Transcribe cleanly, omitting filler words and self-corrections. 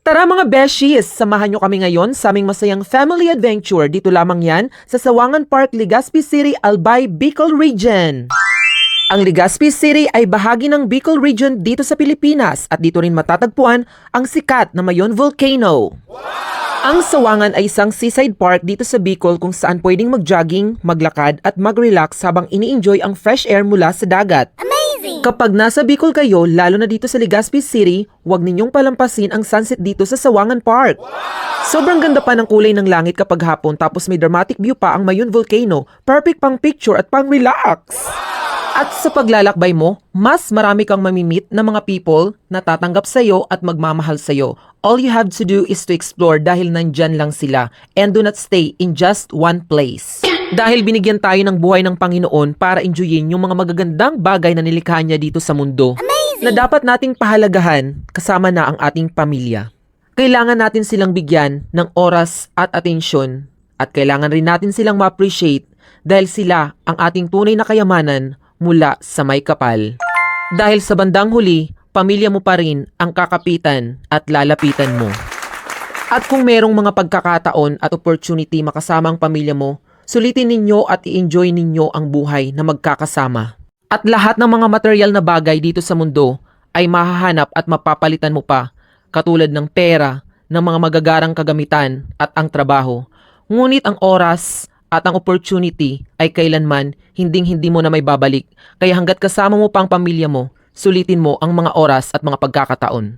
Tara mga beshies, samahan nyo kami ngayon sa aming masayang family adventure. Dito lamang yan sa Sawangan Park, Legazpi City, Albay, Bicol Region. Ang Legazpi City ay bahagi ng Bicol Region dito sa Pilipinas at dito rin matatagpuan ang sikat na Mayon Volcano. Ang Sawangan ay isang seaside park dito sa Bicol kung saan pwedeng mag-jogging, maglakad at mag-relax habang ini-enjoy ang fresh air mula sa dagat. Kapag nasa Bicol kayo, lalo na dito sa Legazpi City, huwag ninyong palampasin ang sunset dito sa Sawangan Park. Sobrang ganda pa ng kulay ng langit kapag hapon tapos may dramatic view pa ang Mayon Volcano. Perfect pang picture at pang relax. At sa paglalakbay mo, mas marami kang mamimit na mga people na tatanggap sa'yo at magmamahal sa'yo. All you have to do is to explore dahil nandyan lang sila and do not stay in just one place. Dahil binigyan tayo ng buhay ng Panginoon para enjoyin yung mga magagandang bagay na nilikha niya dito sa mundo. Na dapat nating pahalagahan kasama na ang ating pamilya. Kailangan natin silang bigyan ng oras at atensyon at kailangan rin natin silang ma-appreciate dahil sila ang ating tunay na kayamanan mula sa may kapal. Dahil sa bandang huli, pamilya mo pa rin ang kakapitan at lalapitan mo. At kung merong mga pagkakataon at opportunity makasama ang pamilya mo, sulitin ninyo at i-enjoy ninyo ang buhay na magkakasama. At lahat ng mga material na bagay dito sa mundo ay mahahanap at mapapalitan mo pa, katulad ng pera, ng mga magagarang kagamitan at ang trabaho. Ngunit ang oras at ang opportunity ay kailanman hinding-hindi mo na may babalik. Kaya hanggat kasama mo pa ang pamilya mo, sulitin mo ang mga oras at mga pagkakataon.